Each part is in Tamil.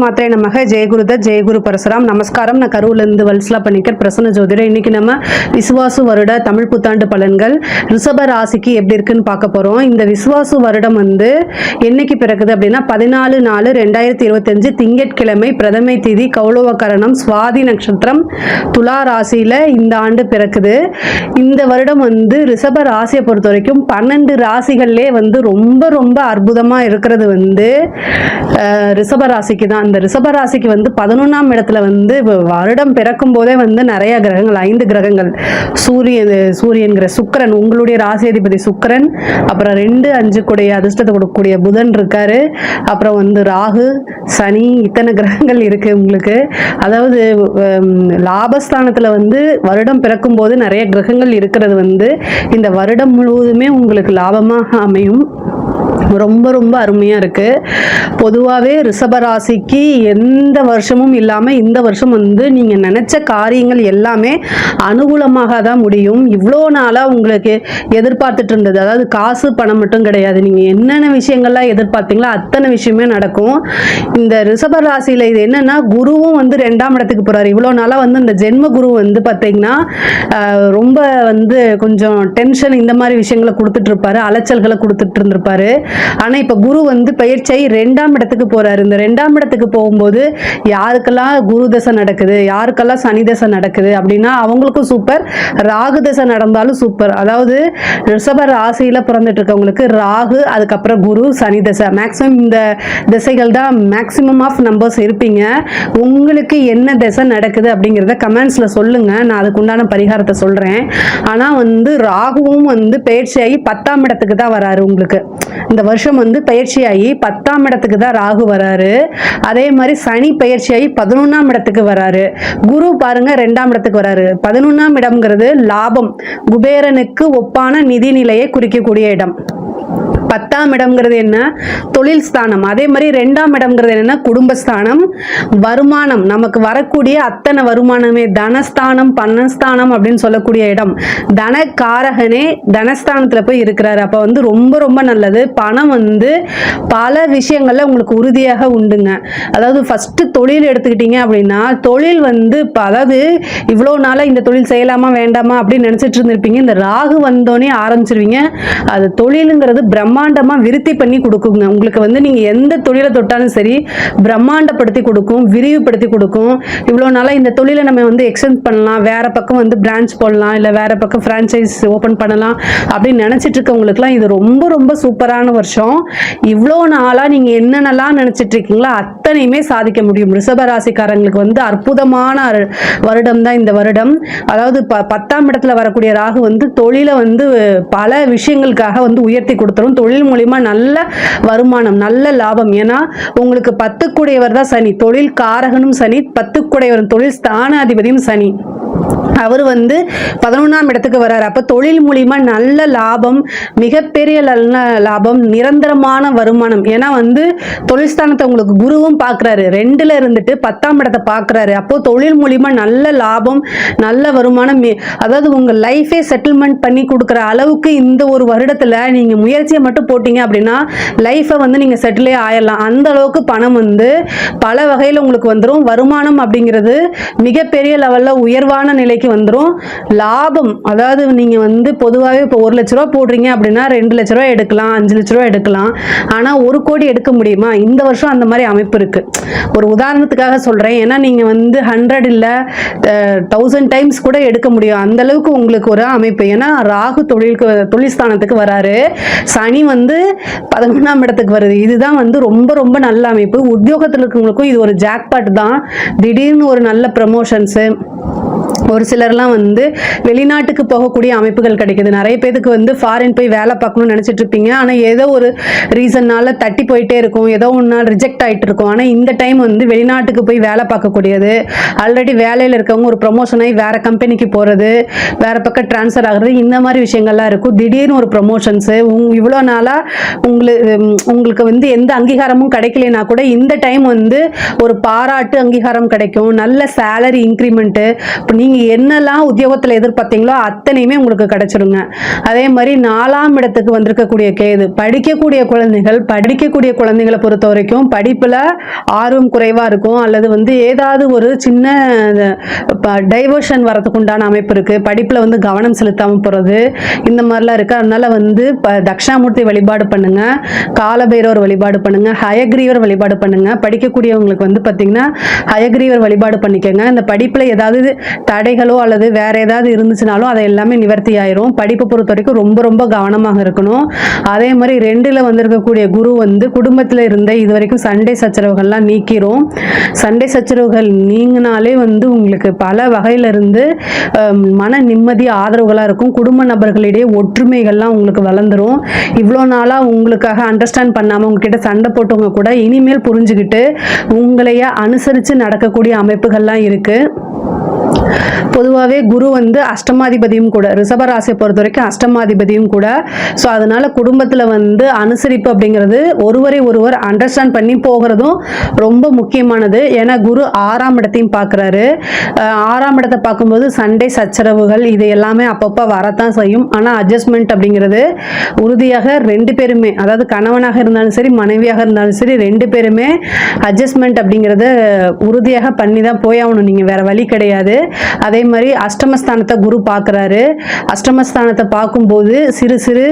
மாத்திரை நமக ஜெயகுருதத் ஜெயகுரு பரசுராம். நமஸ்காரம். நான் கரூர்லேருந்து வல்சலா பண்ணிக்கர் பிரசன்ன ஜோதிடர். இன்னைக்கு நம்ம விசுவாசு வருட தமிழ் புத்தாண்டு பலன்கள் ரிஷப ராசிக்கு எப்படி இருக்குன்னு பார்க்க போறோம். இந்த விசுவாசு வருடம் என்னைக்கு பிறக்குது அப்படின்னா 14/4/2025 திங்கட்கிழமை பிரதமை தேதி கௌளவகரணம் சுவாதி நட்சத்திரம் துலா ராசியில இந்த ஆண்டு பிறக்குது. இந்த வருடம் ரிஷப ராசியை பொறுத்த வரைக்கும் 12 ராசிகள்லே ரொம்ப ரொம்ப அற்புதமா இருக்கிறது ரிஷப ராசிக்கு தான். இந்த ரிஷப ராசிக்கு 11ஆம் இடத்துல வருடம் பிறக்கும் போதே நிறைய கிரகங்கள் 5 கிரகங்கள் சூரியன்கிற சுக்கிரன், உங்களுடைய ராசி அதிபதி சுக்கிரன், அப்புறம் 2, 5 கூடிய அதிர்ஷ்டத்தை கொடுக்கக்கூடிய புதன் இருக்காரு, அப்புறம் ராகு, சனி, இத்தனை கிரகங்கள் இருக்கு உங்களுக்கு. அதாவது லாபஸ்தானத்துல வருடம் பிறக்கும் போது நிறைய கிரகங்கள் இருக்கிறது இந்த வருடம் முழுவதுமே உங்களுக்கு லாபமாக அமையும். ரொம்ப ரொம்ப அருமையா இருக்கு. பொதுவாகவே ரிஷபராசிக்கு எந்த வருஷமும் இல்லாம இந்த வருஷம் நீங்க நினைச்ச காரியங்கள் எல்லாமே அனுகூலமாக தான் முடியும். இவ்வளோ நாளா உங்களுக்கு எதிர்பார்த்துட்டு இருந்தது, அதாவது காசு பணம் மட்டும் கிடையாது, நீங்க என்னென்ன விஷயங்கள்லாம் எதிர்பார்த்தீங்களோ அத்தனை விஷயமே நடக்கும். இந்த ரிஷபராசியில இது என்னன்னா, குருவும் 2ஆம் இடத்துக்கு போறாரு. இவ்வளோ நாளா இந்த ஜென்ம குரு பார்த்தீங்கன்னா ரொம்ப கொஞ்சம் டென்ஷன் இந்த மாதிரி விஷயங்களை கொடுத்துட்டு இருப்பாரு, அலைச்சல்களை கொடுத்துட்டு இருந்திருப்பாரு. ஆனா இப்ப குரு பயிற்சியாகி 2ஆம் இடத்துக்கு போறாரு. இந்த 2ஆம் இடத்துக்கு போகும்போது யாருக்கெல்லாம் குரு தசை நடக்குது, யாருக்கெல்லாம் சனி தசை நடக்குது அப்படின்னா அவங்களுக்கும் சூப்பர், ராகு தசை நடந்தாலும் சூப்பர். அதாவது ரிஷப ராசியில பிறந்துட்டு இருக்கவங்களுக்கு ராகு, அதுக்கப்புறம் குரு, சனி தசை, மேக்சிமம் இந்த திசைகள் தான் மேக்சிமம் ஆஃப் நம்பர்ஸ் இருப்பீங்க. உங்களுக்கு என்ன தசை நடக்குது அப்படிங்கிறத கமெண்ட்ஸ்ல சொல்லுங்க, நான் அதுக்கு உண்டான பரிகாரத்தை சொல்றேன். ஆனா ராகுவும் பயிற்சியாகி 10ஆம் இடத்துக்கு தான் வராரு. உங்களுக்கு இந்த வருஷம் பயிற்சியாகி 10ஆம் இடத்துக்கு தான் ராகு வராரு. அதே மாதிரி சனி பயிற்சியாகி 11ஆம் இடத்துக்கு வராரு. குரு பாருங்க 2ஆம் இடத்துக்கு வராரு. 11ஆம் இடம்ங்கிறது லாபம், குபேரனுக்கு ஒப்பான நிதி நிலையை குறிக்கக்கூடிய இடம். 10ஆம் இடம்ங்கிறது என்ன, தொழில் ஸ்தானம். அதே மாதிரி 2ஆம் இடம்ங்கிறது என்ன, குடும்பஸ்தானம், வருமானம், நமக்கு வரக்கூடிய அத்தனை வருமானமே தனஸ்தானம், பன்னஸ்தானம் அப்படின்னு சொல்லக்கூடிய இடம். தனக்காரகனே தனஸ்தானத்துல போய் இருக்கிறாரு. அப்ப ரொம்ப ரொம்ப நல்லது. பணம் பல விஷயங்கள்ல உங்களுக்கு உறுதியாக உண்டுங்க. அதாவது ஃபர்ஸ்ட் தொழில் எடுத்துக்கிட்டீங்க அப்படின்னா, தொழில் அதாவது இவ்வளோ நாளா இந்த தொழில் செய்யலாமா வேண்டாமா அப்படின்னு நினைச்சிட்டு இருந்திருப்பீங்க. இந்த ராகு வந்தோடனே ஆரம்பிச்சிருவீங்க. அது தொழிலுங்கிறது பிரம்மாண்டமா விருத்தி பண்ணி கொடுக்குங்க. உங்களுக்கு நீங்க எந்த தொழிலை தொட்டாலும் சரி பிரம்மாண்டப்படுத்தி கொடுக்கும், விரிவுபடுத்தி கொடுக்கும். இவ்வளவு நாளா இந்த தொழிலை நம்ம எக்ஸ்டெண்ட் பண்ணலாம், வேற பக்கம் பிரான்ச் போடலாம், இல்ல வேற பக்கம் பிரான்சைஸ் ஓபன் பண்ணலாம் அப்படின்னு நினைச்சிட்டு இருக்கவங்களுக்குலாம் இது ரொம்ப ரொம்ப சூப்பரான வருஷம். இவ்வளோ நாளா நீங்க என்னென்னலாம் நினைச்சிட்டு இருக்கீங்களோ அத்தனையுமே சாதிக்க முடியும். ரிஷபராசிக்காரங்களுக்கு அற்புதமான வருடம் தான் இந்த வருடம். அதாவது 10ஆம் இடத்துல வரக்கூடிய ராகு தொழிலை பல விஷயங்களுக்காக உயர்த்தி கொடுத்துரும். தொழில் மூலியமா நல்ல வருமானம், நல்ல லாபம். ஏன்னா உங்களுக்கு 10 தான் சனி, தொழில் காரகனும் சனி, 10 தொழில் ஸ்தானாதிபதியும் சனி. அவர் 11ஆம் இடத்துக்கு வர்றாரு. அப்ப தொழில் மூலியமா நல்ல லாபம், மிகப்பெரிய நல்ல லாபம், நிரந்தரமான வருமானம். ஏன்னா தொழில் ஸ்தானத்தை உங்களுக்கு குருவும் பார்க்கிறாரு, 2ல இருந்துட்டு 10ஆம் இடத்தை பார்க்கிறாரு. அப்போ தொழில் மூலியமா நல்ல லாபம், நல்ல வருமானம். அதாவது உங்க லைஃபே செட்டில்மெண்ட் பண்ணி கொடுக்குற அளவுக்கு இந்த ஒரு வருடத்துல நீங்க முயற்சியை மட்டும் போட்டீங்க அப்படின்னா லைஃபை நீங்க செட்டிலே ஆயிடலாம். அந்த அளவுக்கு பணம் பல வகையில உங்களுக்கு வந்துடும். வருமானம் அப்படிங்கிறது மிகப்பெரிய லெவல்ல உயர்வான நிலைக்கு வந்துடும். லாபம், அதாவது நீங்க பொதுவாகவே இப்போ 1 லட்ச ரூபா போடுறீங்க அப்படின்னா 2 லட்ச ரூபா எடுக்கலாம், 5 லட்ச ரூபா எடுக்கலாம். ஆனா 1 கோடி எடுக்க முடியுமா? இந்த வருஷம் அந்த மாதிரி அமைப்பு இருக்கு. ஒரு உதாரணத்துக்காக சொல்றேன். ஏன்னா நீங்க 100 இல்ல 1000 டைம்ஸ் கூட எடுக்க முடியும், அந்த அளவுக்கு உங்களுக்கு ஒரு அமைப்பு. ஏன்னா ராகு தொழில் ஸ்தானத்துக்கு வராரு, சனி 11ஆம் இடத்துக்கு வருது. இதுதான் ரொம்ப ரொம்ப நல்ல அமைப்பு. உத்தியோகத்தில் இருக்கவங்களுக்கும் இது ஒரு ஜாக்பாட் தான். திடீர்னு ஒரு நல்ல ப்ரமோஷன்ஸ், ஒரு சிலர்லாம் வெளிநாட்டுக்கு போகக்கூடிய அமைப்புகள் கிடைக்குது. நிறைய பேருக்கு ஃபாரின் போய் வேலை பார்க்கணும்னு நினைச்சிட்டு இருப்பீங்க. ஆனா ஏதோ ஒரு ரீசன்னால தட்டி போயிட்டே இருக்கும், ஏதோ ஒரு நாள் ரிஜெக்ட் ஆயிட்டு இருக்கும். ஆனா இந்த டைம் வெளிநாட்டுக்கு போய் வேலை பார்க்கக்கூடியது, ஆல்ரெடி வேலையில் இருக்கவங்க ஒரு ப்ரமோஷன் ஆகி வேற கம்பெனிக்கு போறது, வேற பக்கம் டிரான்ஸ்ஃபர் ஆகுறது, இந்த மாதிரி விஷயங்கள்லாம் இருக்கும். திடீர்னு ஒரு ப்ரமோஷன்ஸ். இவ்வளோ நாளா உங்களுக்கு எந்த அங்கீகாரமும் கிடைக்கலனா கூட இந்த டைம் ஒரு பாராட்டு அங்கீகாரம் கிடைக்கும், நல்ல சேலரி இன்க்ரிமெண்ட். இப்போ நீங்கள் என்னெல்லாம் உத்தியோகத்தில் எதிர்பார்த்தீங்களோ அத்தனையுமே உங்களுக்கு கிடைச்சிருங்க. அதே மாதிரி 4ஆம் இடத்துக்கு வந்திருக்கக்கூடிய கேது படிக்கக்கூடிய குழந்தைகளை பொறுத்த வரைக்கும் படிப்பில் ஆர்வம் குறைவாக இருக்கும், அல்லது வந்து ஏதாவது ஒரு சின்ன டைவர்ஷன் வரதுக்கு உண்டான அமைப்பு இருக்குது. படிப்பில் வந்து கவனம் செலுத்தாமல் போகிறது இந்த மாதிரிலாம் இருக்குது. அதனால வந்து தட்சிணாமூர்த்தி வழிபாடு பண்ணுங்க, காலபைரவர் வழிபாடு பண்ணுங்க, ஹயக்ரீவர் வழிபாடு பண்ணுங்க. படிக்கக்கூடியவங்களுக்கு வந்து பார்த்தீங்கன்னா ஹயக்ரீவர் வழிபாடு பண்ணிக்கோங்க. இந்த படிப்பில் ஏதாவது தடைகளோ அல்லது வேற ஏதாவது இருந்துச்சுனாலும் அதை எல்லாமே நிவர்த்தி ஆயிரும். படிப்பை பொறுத்த வரைக்கும் ரொம்ப ரொம்ப கவனமாக இருக்கணும். அதே மாதிரி 2ல் வந்திருக்கக்கூடிய குரு வந்து குடும்பத்தில் இருந்த இது வரைக்கும் சண்டை சச்சரவுகள்லாம் நீக்கிறோம். சண்டை சச்சரவுகள் நீங்கினாலே வந்து உங்களுக்கு பல வகையிலிருந்து மன நிம்மதி ஆதரவுகளாக இருக்கும். குடும்ப நபர்களிடையே ஒற்றுமைகள்லாம் உங்களுக்கு வளர்ந்துரும். இவ்வளோ நாளாக உங்களுக்காக அண்டர்ஸ்டாண்ட் பண்ணாமல் உங்ககிட்ட சண்டை போட்டவங்க கூட இனிமேல் புரிஞ்சுக்கிட்டு உங்களைய அனுசரித்து நடக்கக்கூடிய அமைப்புகள்லாம் இருக்குது. பொதுவாகவே குரு வந்து அஷ்டமாதிபதியும் கூட, ரிஷபராசியை பொறுத்த வரைக்கும் அஷ்டமாதிபதியும் கூட. ஸோ அதனால குடும்பத்தில் வந்து அனுசரிப்பு அப்படிங்கிறது ஒருவர் அண்டர்ஸ்டாண்ட் பண்ணி போகிறதும் ரொம்ப முக்கியமானது. ஏன்னா குரு 6ஆம் இடத்தையும் பார்க்குறாரு. 6ஆம் இடத்தை பார்க்கும்போது சண்டை சச்சரவுகள் இது எல்லாமே அப்பப்போ வரத்தான் செய்யும். ஆனால் அட்ஜஸ்ட்மெண்ட் அப்படிங்கிறது உறுதியாக 2 பேருமே, அதாவது கணவனாக இருந்தாலும் சரி மனைவியாக இருந்தாலும் சரி 2 பேருமே அட்ஜஸ்ட்மெண்ட் அப்படிங்கிறத உறுதியாக பண்ணி தான் போயாகணும். நீங்கள் வேற வழி கிடையாது. அதே மாதிரி அஷ்டமஸ்தானத்தை குரு பார்க்குறாரு. அஷ்டமஸ்தானத்தை பார்க்கும்போது சிறு சிறு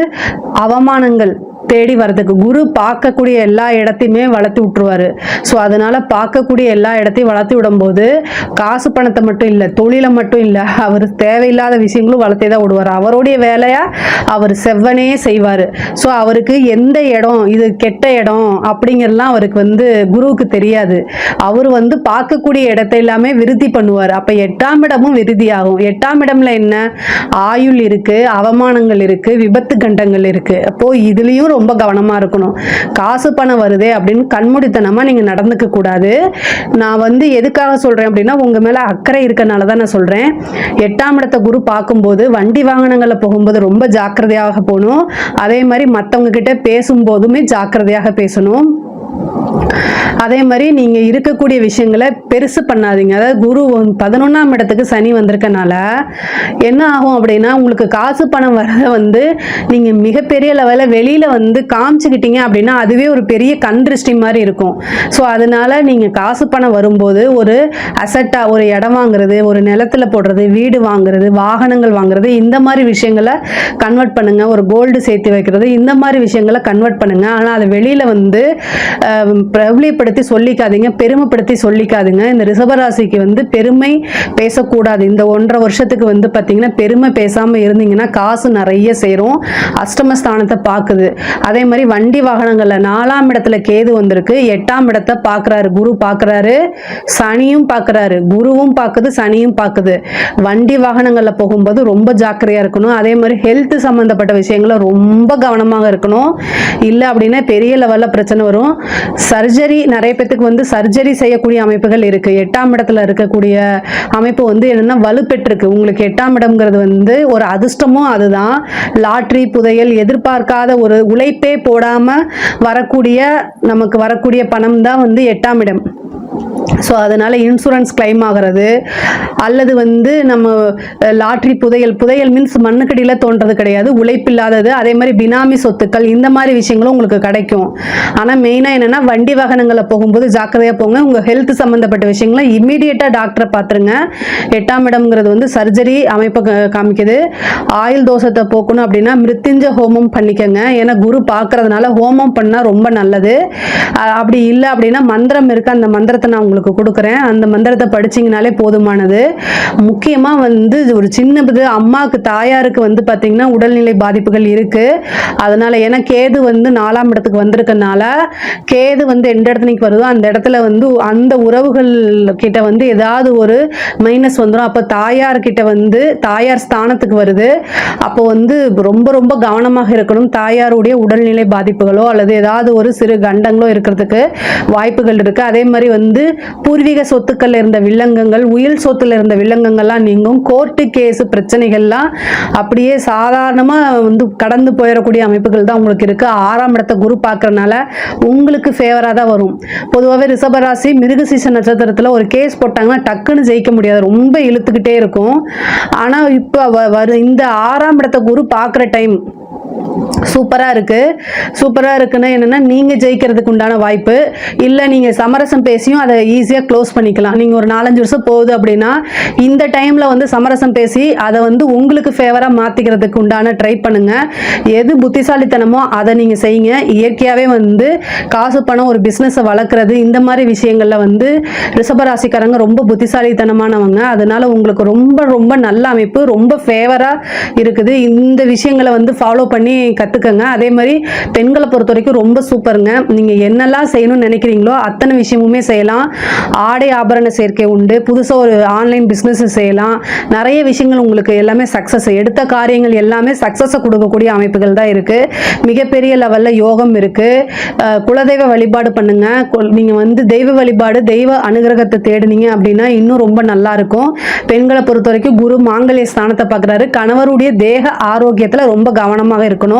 அவமானங்கள் தேடி வரதுக்கு குரு பார்க்கக்கூடிய எல்லா இடத்தையுமே வளர்த்து விட்டுருவாரு. ஸோ அதனால பார்க்கக்கூடிய எல்லா இடத்தையும் வளர்த்து விடும்போது காசு பணத்தை மட்டும் இல்லை, தொழிலை மட்டும் இல்லை, அவர் தேவையில்லாத விஷயங்களும் வளர்த்தே தான் விடுவார். அவருடைய வேலையா அவர் செவ்வனே செய்வார். ஸோ அவருக்கு எந்த இடம் இது கெட்ட இடம் அப்படிங்கிறதுலாம் அவருக்கு வந்து குருவுக்கு தெரியாது. அவர் வந்து பார்க்கக்கூடிய இடத்தை எல்லாமே விருத்தி பண்ணுவார். அப்போ 8ஆம் இடமும் விருத்தி ஆகும். 8ஆம் இடம்ல என்ன, ஆயுள் இருக்கு, அவமானங்கள் இருக்கு, விபத்து கண்டங்கள் இருக்கு. அப்போ இதுலயும் ரொம்ப கவனமா இருக்கணும். காசு பணம் வருதே அப்படின்னு கண்மூடித்தனமா நீங்க நடந்துக்க கூடாது. நான் வந்து எதுக்காக சொல்றேன் அப்படின்னா உங்க மேல அக்கறை இருக்கனால தான் நான் சொல்றேன். 8ஆம் இடத்தை குரு பார்க்கும்போது வண்டி வாகனங்கள்ல போகும்போது ரொம்ப ஜாக்கிரதையாக போகணும். அதே மாதிரி மற்றவங்க கிட்ட பேசும்போதுமே ஜாக்கிரதையாக பேசணும். அதே மாதிரி நீங்க இருக்கக்கூடிய விஷயங்களை பெருசு பண்ணாதீங்க. அதாவது குரு 11ஆம் இடத்துக்கு சனி வந்திருக்கனால என்ன ஆகும் அப்படின்னா உங்களுக்கு காசு பணம் வரத வந்து நீங்க மிகப்பெரிய லெவலில் வெளியில வந்து காமிச்சுக்கிட்டீங்க அப்படின்னா அதுவே ஒரு பெரிய கண் திருஷ்டி மாதிரி இருக்கும். ஸோ அதனால நீங்க காசு பணம் வரும்போது ஒரு அசட்டா ஒரு இடம் வாங்குறது, ஒரு நிலத்துல போடுறது, வீடு வாங்குறது, வாகனங்கள் வாங்குறது, இந்த மாதிரி விஷயங்களை கன்வெர்ட் பண்ணுங்க. ஒரு கோல்டு சேர்த்து வைக்கிறது, இந்த மாதிரி விஷயங்களை கன்வெர்ட் பண்ணுங்க. ஆனால் அதை வெளியில வந்து பிரபலியப்படுத்தி சொல்லிக்காதீங்க, பெருமைப்படுத்தி சொல்லிக்காதுங்க. இந்த ரிஷபராசிக்கு வந்து பெருமை பேசக்கூடாது. இந்த 1.5 வருஷத்துக்கு வந்து பார்த்தீங்கன்னா பெருமை பேசாமல் இருந்தீங்கன்னா காசு நிறைய சேரும். அஷ்டமஸ்தானத்தை பார்க்குது. அதே மாதிரி வண்டி வாகனங்களில் 4ஆம் இடத்துல கேது வந்திருக்கு. 8ஆம் இடத்தை பார்க்குறாரு, குரு பார்க்குறாரு, சனியும் பார்க்குறாரு. குருவும் பார்க்குது, சனியும் பார்க்குது. வண்டி வாகனங்களில் போகும்போது ரொம்ப ஜாக்கிரதையாக இருக்கணும். அதே மாதிரி ஹெல்த் சம்மந்தப்பட்ட விஷயங்களை ரொம்ப கவனமாக இருக்கணும். இல்லை அப்படின்னா பெரிய லெவலில் பிரச்சனை வரும். சர்ஜரி நிறைய பேத்துக்கு வந்து சர்ஜரி செய்யக்கூடிய அமைப்புகள் இருக்கு. 8ஆம் இடத்துல இருக்கக்கூடிய அமைப்பு வந்து என்னன்னா வலுப்பெற்றிருக்கு. உங்களுக்கு 8ஆம் இடம்ங்கிறது வந்து ஒரு அதிர்ஷ்டமும் அதுதான். லாட்ரி, புதையல், எதிர்பார்க்காத ஒரு உழைப்பே போடாம வரக்கூடிய நமக்கு வரக்கூடிய பணம் தான் வந்து 8ஆம் இடம். ஸோ அதனால் இன்சூரன்ஸ் கிளைம் ஆகிறது, அல்லது வந்து நம்ம லாட்ரி, புதையல் மீன்ஸ் மண்ணுக்கடியில் தோன்றது கிடையாது, உழைப்பில்லாதது. அதே மாதிரி பினாமி சொத்துக்கள், இந்த மாதிரி விஷயங்களும் உங்களுக்கு கிடைக்கும். ஆனால் மெயினாக என்னென்னா வண்டி வாகனங்களில் போகும்போது ஜாக்கிரதையாக போங்க. உங்கள் ஹெல்த் சம்மந்தப்பட்ட விஷயங்களை இம்மீடியட்டாக டாக்டரை பார்த்துருங்க. 8ஆம் இடம்ங்கிறது வந்து சர்ஜரி அமைப்பை காமிக்குது. ஆயுள் தோஷத்தை போக்கணும் அப்படின்னா மிருத்யுஞ்ச ஹோமம் பண்ணிக்கோங்க. ஏன்னா குரு பார்க்கறதுனால ஹோமம் பண்ணால் ரொம்ப நல்லது. அப்படி இல்லை அப்படின்னா மந்திரம் இருக்குது, அந்த மந்திரத்தை நான் உங்களுக்கு கொடுக்குறேன். அந்த மந்திரத்தை படிச்சிங்கனாலே போதுமானது. முக்கியமாக வந்து ஒரு சின்னது அம்மாவுக்கு, தாயாருக்கு வந்து பார்த்தீங்கன்னா உடல்நிலை பாதிப்புகள் இருக்குது. அதனால் ஏன்னா கேது வந்து 4ஆம் இடத்துக்கு வந்திருக்கனால கேது வந்து எந்த இடத்துக்கு வருதோ அந்த இடத்துல வந்து அந்த உறவுகள் கிட்ட வந்து ஏதாவது ஒரு மைனஸ் வந்துடும். அப்போ தாயார்கிட்ட வந்து தாயார் ஸ்தானத்துக்கு வருது. அப்போ வந்து ரொம்ப ரொம்ப கவனமாக இருக்கணும். தாயாருடைய உடல்நிலை பாதிப்புகளோ அல்லது ஏதாவது ஒரு சிறு கண்டங்களோ இருக்கிறதுக்கு வாய்ப்புகள் இருக்குது. அதே மாதிரி வந்து பூர்வீக சொத்துக்கள் இருந்த வில்லங்கங்கள், உயில் சொத்துல இருந்த வில்லங்கங்கள்லாம் நீங்கும். கோர்ட்டு கேஸ் பிரச்சனைகள்லாம் அப்படியே சாதாரணமாக வந்து கடந்து போயிடக்கூடிய அமைப்புகள் தான் உங்களுக்கு இருக்குது. 6ஆம் இடத்தை குரு பார்க்கறனால உங்களுக்கு ஃபேவராக தான் வரும். பொதுவாகவே ரிஷபராசி மிருகசீரிஷ நட்சத்திரத்தில் ஒரு கேஸ் போட்டாங்கன்னா டக்குன்னு ஜெயிக்க முடியாது, ரொம்ப இழுத்துக்கிட்டே இருக்கும். ஆனால் இப்போ இந்த 6ஆம் இடத்தை குரு பார்க்குற டைம் சூப்பராக இருக்குது. சூப்பராக இருக்குன்னா என்னென்னா, நீங்கள் ஜெயிக்கிறதுக்கு உண்டான வாய்ப்பு இல்லை. நீங்கள் சமரசம் பேசியும் அதை ஈஸியாக க்ளோஸ் பண்ணிக்கலாம். நீங்கள் ஒரு 4-5 வருஷம் போகுது அப்படின்னா இந்த டைமில் வந்து சமரசம் பேசி அதை வந்து உங்களுக்கு ஃபேவராக மாற்றிக்கிறதுக்கு உண்டான ட்ரை பண்ணுங்கள். எது புத்திசாலித்தனமோ அதை நீங்கள் செய்யுங்க. இயற்கையாகவே வந்து காசு பணம் ஒரு பிஸ்னஸை வளர்க்குறது இந்த மாதிரி விஷயங்களில் வந்து ரிஷபராசிக்காரங்க ரொம்ப புத்திசாலித்தனமானவங்க. அதனால் உங்களுக்கு ரொம்ப ரொம்ப நல்ல அமைப்பு, ரொம்ப ஃபேவராக இருக்குது. இந்த விஷயங்களை வந்து ஃபாலோ பண்ணி கற்றுக்கங்க. அதே மாதிரி பெண்களை பொறுத்த வரைக்கும் ரொம்ப சூப்பருங்க. நீங்கள் என்னெல்லாம் செய்யணும்னு நினைக்கிறீங்களோ அத்தனை விஷயமுமே செய்யலாம். ஆடை ஆபரண சேர்க்கை உண்டு. புதுசாக ஒரு ஆன்லைன் பிஸ்னஸ் செய்யலாம். நிறைய விஷயங்கள் உங்களுக்கு எல்லாமே சக்ஸஸ், எடுத்த காரியங்கள் எல்லாமே சக்ஸஸை கொடுக்கக்கூடிய அமைப்புகள் தான் இருக்குது. மிகப்பெரிய லெவலில் யோகம் இருக்குது. குலதெய்வ வழிபாடு பண்ணுங்க. நீங்கள் வந்து தெய்வ வழிபாடு, தெய்வ அனுகிரகத்தை தேடுனீங்க அப்படின்னா இன்னும் ரொம்ப நல்லா இருக்கும். பெண்களை பொறுத்த வரைக்கும் குரு மாங்கல்ய ஸ்தானத்தை பார்க்குறாரு. கணவருடைய தேக ஆரோக்கியத்தில் ரொம்ப கவனமாக இருக்கணும்.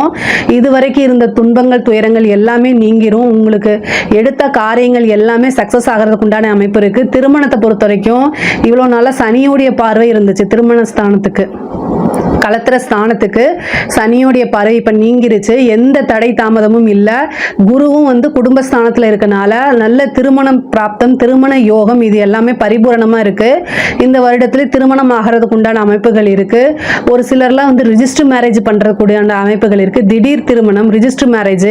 இதுவரைக்கும் இருந்த துன்பங்கள், துயரங்கள் எல்லாமே நீங்கிரும். உங்களுக்கு எடுத்த காரியங்கள் எல்லாமே சக்சஸ் ஆகிறதுக்கு உண்டான அமைப்பு இருக்கு. திருமணத்தை பொறுத்த வரைக்கும் இவ்வளோ நாளா சனியோடைய பார்வை இருந்துச்சு. திருமண ஸ்தானத்துக்கு, களத்திர ஸ்தானத்துக்கு சனியோடைய பார்வை இப்போ நீங்கிருச்சு. எந்த தடை தாமதமும் இல்லை. குருவும் வந்து குடும்பஸ்தானத்தில் இருக்கனால நல்ல திருமணம் பிராப்தம், திருமண யோகம் இது எல்லாமே பரிபூரணமாக இருக்குது. இந்த வருடத்தில் திருமணம் ஆகிறதுக்கு உண்டான அமைப்புகள் இருக்குது. ஒரு சிலர்லாம் வந்து ரிஜிஸ்டர் மேரேஜ் பண்ணுறதுக்கூடிய அமைப்புகள் இருக்குது. திடீர் திருமணம், ரிஜிஸ்டர் மேரேஜ்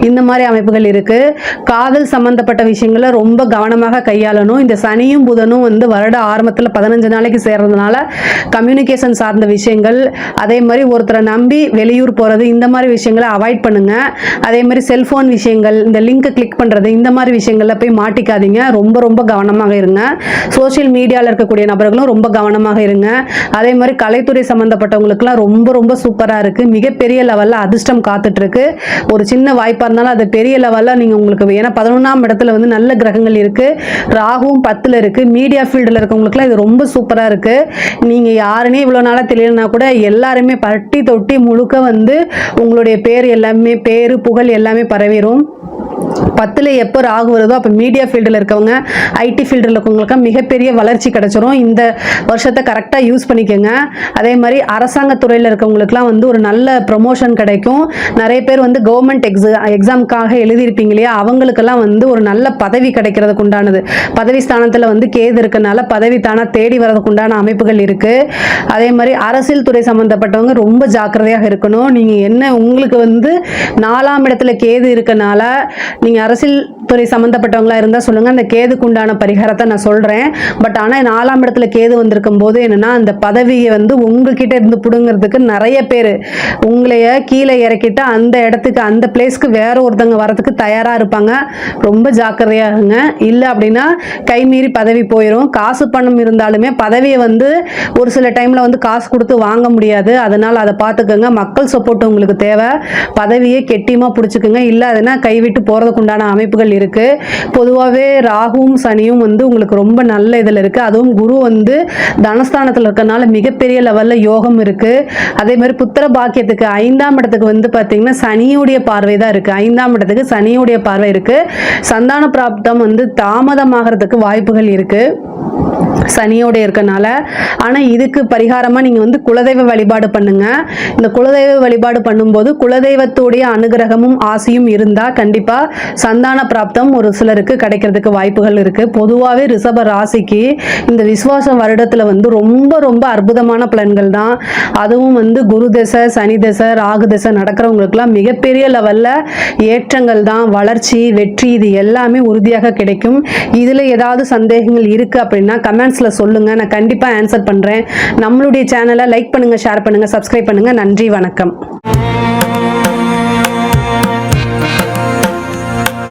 இந்த மாதிரி அமைப்புகள் இருக்குது. காதல் சம்பந்தப்பட்ட விஷயங்களை ரொம்ப கவனமாக கையாளணும். இந்த சனியும் புதனும் வந்து வருட ஆரம்பத்தில் 15 நாளைக்கு சேர்றதுனால கம்யூனிகேஷன் சார்ந்த விஷயங்கள், அதே மாதிரி ஒருத்தரை நம்பி வெளியூர் போகிறது இந்த மாதிரி விஷயங்களை அவாய்ட் பண்ணுங்க. அதே மாதிரி செல்போன் விஷயங்கள், இந்த லிங்க் கிளிக் பண்ணுறது இந்த மாதிரி விஷயங்களில் போய் மாட்டிக்காதீங்க. ரொம்ப ரொம்ப கவனமாக இருங்க. சோஷியல் மீடியாவில் இருக்கக்கூடிய நபர்களும் ரொம்ப கவனமாக இருங்க. அதே மாதிரி கலைத்துறை சம்மந்தப்பட்டவங்களுக்குலாம் ரொம்ப ரொம்ப சூப்பராக இருக்குது. மிகப்பெரிய லெவலில் அதிர்ஷ்டம் காத்துட்டு இருக்கு. ஒரு சின்ன வாய்ப்பாக இருந்தாலும் அது பெரிய லெவலில் நீங்கள் உங்களுக்கு, ஏன்னா 11ஆம் இடத்துல வந்து நல்ல கிரகங்கள் இருக்குது. ராகுவும் 10ல் இருக்குது. மீடியா ஃபீல்டில் இருக்கவங்களுக்குலாம் இது ரொம்ப சூப்பராக இருக்குது. நீங்கள் யாருன்னே இவ்வளோ நாளாக தெரியலனா கூட எல்லாருமே பட்டி தொட்டி முழுக்க வந்து உங்களுடைய பேர் எல்லாமே, பேரு புகழ் எல்லாமே பரவிடும். 10ல் எப்போ ராகு வருதோ அப்போ மீடியா ஃபீல்டில் இருக்கவங்க, ஐடி ஃபீல்டில் இருக்கவங்களுக்கு மிகப்பெரிய வளர்ச்சி கிடைச்சிரும். இந்த வருஷத்தை கரெக்டாக யூஸ் பண்ணிக்கோங்க. அதே மாதிரி அரசாங்கத்துறையில் இருக்கவங்களுக்குலாம் வந்து ஒரு நல்ல ப்ரொமோஷன் கிடைக்கும். நிறைய பேர் வந்து கவர்மெண்ட் எக்ஸாமுக்காக எழுதியிருப்பீங்க இல்லையா, அவங்களுக்கெல்லாம் வந்து ஒரு நல்ல பதவி கிடைக்கிறதுக்கு உண்டானது. பதவி ஸ்தானத்தில் வந்து கேது இருக்கனால பதவி தானாக தேடி வரதுக்கு உண்டான அமைப்புகள் இருக்குது. அதே மாதிரி அரசியல் துறை சம்மந்தப்பட்டவங்க ரொம்ப ஜாக்கிரதையாக இருக்கணும். நீங்கள் என்ன, உங்களுக்கு வந்து 4ஆம் இடத்துல கேது இருக்கனால நீங்கள் அரசியல் துறை சம்மந்தப்பட்டவங்களா இருந்தால் சொல்லுங்கள். அந்த கேதுக்கு உண்டான பரிகாரத்தை நான் சொல்கிறேன். பட் ஆனால் 4ஆம் இடத்துல கேது வந்திருக்கும் போது என்னென்னா, அந்த பதவியை வந்து உங்ககிட்ட இருந்து பிடுங்கிறதுக்கு நிறைய பேர் உங்களைய கீழே இறக்கிட்டு அந்த இடத்துக்கு, அந்த பிளேஸ்க்கு வேற ஒருத்தங்க வரதுக்கு தயாராக இருப்பாங்க. ரொம்ப ஜாக்கிரதையாகுங்க. இல்லை அப்படின்னா கைமீறி பதவி போயிடும். காசு பணம் இருந்தாலுமே பதவியை வந்து ஒரு சில டைமில் வந்து காசு கொடுத்து வாங்க முடியாது. அதனால் அதை பார்த்துக்கோங்க. மக்கள் சப்போர்ட் உங்களுக்கு தேவை. பதவியை கெட்டியமாக பிடிச்சிக்கோங்க. இல்லை அதுனா கைவிட்டு போகிறதுக்கு உண்டான அமைப்புகள் இருக்குது. பொதுவாகவே ராகுவும் சனியும் வந்து உங்களுக்கு ரொம்ப நல்ல இதில் இருக்குது. அதுவும் குரு வந்து தனஸ்தானத்தில் இருக்கிறனால மிகப்பெரிய லெவலில் யோகம் இருக்குது. அதே மாதிரி புத்திர பாக்கியத்துக்கு 5ஆம் இடத்துக்கு வந்து பார்த்தீங்கன்னா சனியுடைய பார்வை தான் இருக்குது. 5ஆம் இடத்துக்கு சனியுடைய பார்வை இருக்குது. சந்தான பிராப்தம் வந்து தாமதமாகிறதுக்கு வாய்ப்புகள் இருக்குது சனியோட இருக்கனால. ஆனால் இதுக்கு பரிகாரமாக நீங்கள் வந்து குலதெய்வ வழிபாடு பண்ணுங்க. இந்த குலதெய்வ வழிபாடு பண்ணும்போது குலதெய்வத்துடைய அனுகிரகமும் ஆசையும் இருந்தால் கண்டிப்பாக சந்தான பிராப்தம் ஒரு சிலருக்கு கிடைக்கிறதுக்கு வாய்ப்புகள் இருக்குது. பொதுவாகவே ரிஷப ராசிக்கு இந்த விசுவாச வருடத்தில் வந்து ரொம்ப ரொம்ப அற்புதமான பலன்கள் தான். அதுவும் வந்து குரு தசை, சனி தசை, ராகு தசை நடக்கிறவங்களுக்குலாம் மிகப்பெரிய லெவலில் ஏற்றங்கள் தான். வளர்ச்சி, வெற்றி இது எல்லாமே உறுதியாக கிடைக்கும். இதில் ஏதாவது சந்தேகங்கள் இருக்குது அப்படின்னா கமெண்ட்ஸ்ல சொல்லுங்க. நான் கண்டிப்பா ஆன்சர் பண்றேன். நம்மளுடைய சேனலை லைக் பண்ணுங்க, ஷேர் பண்ணுங்க, சப்ஸ்கிரைப் பண்ணுங்க. நன்றி, வணக்கம்.